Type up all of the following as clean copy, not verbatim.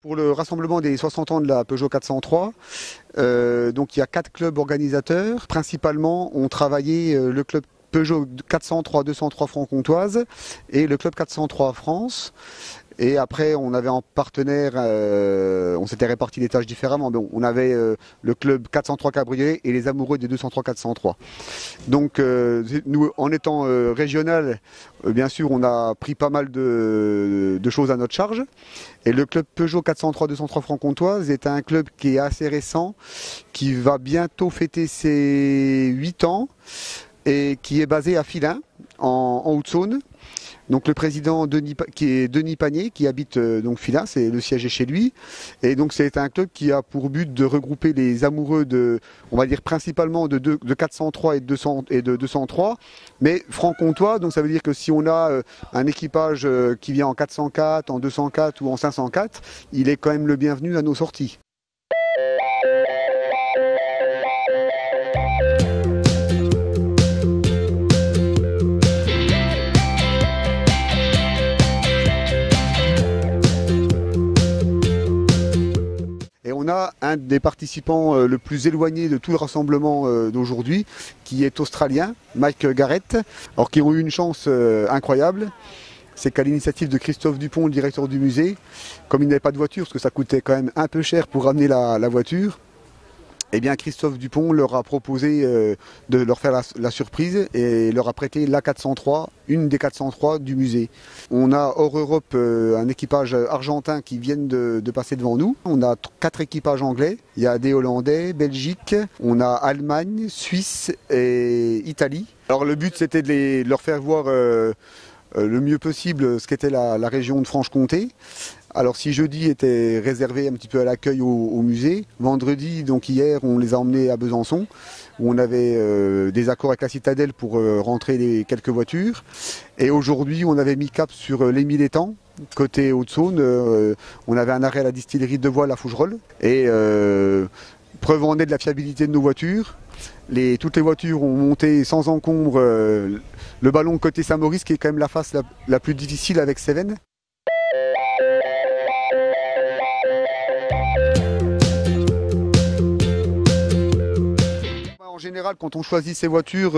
Pour le rassemblement des 60 ans de la Peugeot 403, donc il y a 4 clubs organisateurs. Principalement, ont travaillé le club Peugeot 403 203 Franc-Comtoise et le club 403 France. Et après, on avait en partenaire, on s'était réparti les tâches différemment. Mais on avait le club 403 Cabriolet et les amoureux des 203 403. Donc, nous, en étant régional, bien sûr, on a pris pas mal de choses à notre charge. Et le club Peugeot 403 203 Franc-Comtoise est un club qui est assez récent, qui va bientôt fêter ses 8 ans et qui est basé à Filin, en Haute-Saône. Donc le président qui est Denis Panier, qui habite donc Filin, c'est le siège est chez lui. Et donc c'est un club qui a pour but de regrouper les amoureux de, on va dire principalement de 403 et de 203, mais franc-comtois. Donc ça veut dire que si on a un équipage qui vient en 404, en 204 ou en 504, il est quand même le bienvenu à nos sorties. Et on a un des participants le plus éloigné de tout le rassemblement d'aujourd'hui, qui est australien, Mike Garrett, alors qui ont eu une chance incroyable. C'est qu'à l'initiative de Christophe Dupont, le directeur du musée, comme il n'avait pas de voiture, parce que ça coûtait quand même un peu cher pour ramener la voiture, eh bien Christophe Dupont leur a proposé de leur faire la surprise et leur a prêté la 403, une des 403 du musée. On a hors Europe un équipage argentin qui vient de passer devant nous. On a 4 équipages anglais. Il y a des Hollandais, Belgique, on a Allemagne, Suisse et Italie. Alors le but c'était de leur faire voir le mieux possible ce qu'était la région de Franche-Comté. Alors si jeudi était réservé un petit peu à l'accueil au musée, vendredi, donc hier, on les a emmenés à Besançon, où on avait des accords avec la citadelle pour rentrer les quelques voitures. Et aujourd'hui, on avait mis cap sur l'Émile-Étang, côté Haute-Saône. On avait un arrêt à la distillerie de Voile à Fougerolles. Et preuve en est de la fiabilité de nos voitures. Toutes les voitures ont monté sans encombre le ballon côté Saint-Maurice, qui est quand même la face la plus difficile avec Cévennes. En général, quand on choisit ces voitures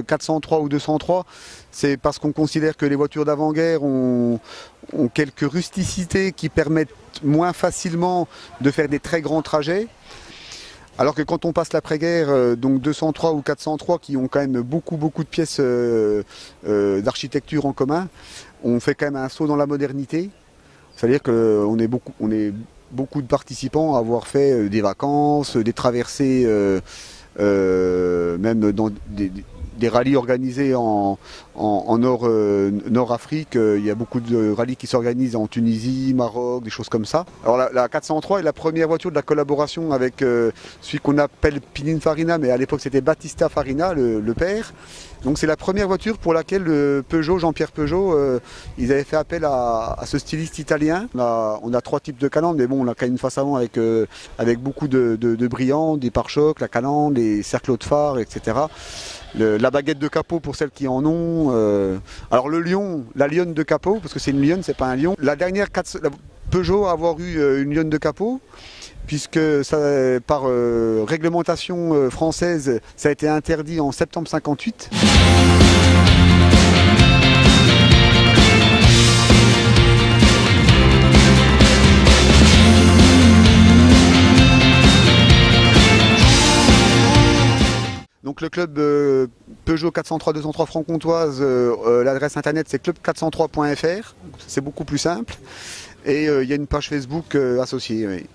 403 ou 203, c'est parce qu'on considère que les voitures d'avant-guerre ont quelques rusticités qui permettent moins facilement de faire des très grands trajets. Alors que quand on passe l'après-guerre, donc 203 ou 403 qui ont quand même beaucoup de pièces d'architecture en commun, on fait quand même un saut dans la modernité. C'est-à-dire qu'on est beaucoup de participants à avoir fait des vacances, des traversées, même dans des rallyes organisés en Nord-Afrique. Il y a beaucoup de rallyes qui s'organisent en Tunisie, Maroc, des choses comme ça. Alors la 403 est la première voiture de la collaboration avec celui qu'on appelle Pininfarina, mais à l'époque c'était Battista Farina, le père. Donc c'est la première voiture pour laquelle Jean-Pierre Peugeot, ils avaient fait appel à ce styliste italien. On a 3 types de calandres, mais bon, on a quand même une face avant avec beaucoup de brillants, des pare-chocs, la calandre, les cerclos de phare, etc. La baguette de capot pour celles qui en ont. Alors le lion, la lionne de capot, parce que c'est une lionne, c'est pas un lion. La dernière la Peugeot a avoir eu une lionne de capot, puisque ça, par réglementation française, ça a été interdit en septembre 58. Donc le club Peugeot 403 203 Franc-Comtoise, l'adresse internet c'est club403.fr, c'est beaucoup plus simple. Et il y a une page Facebook associée. Oui.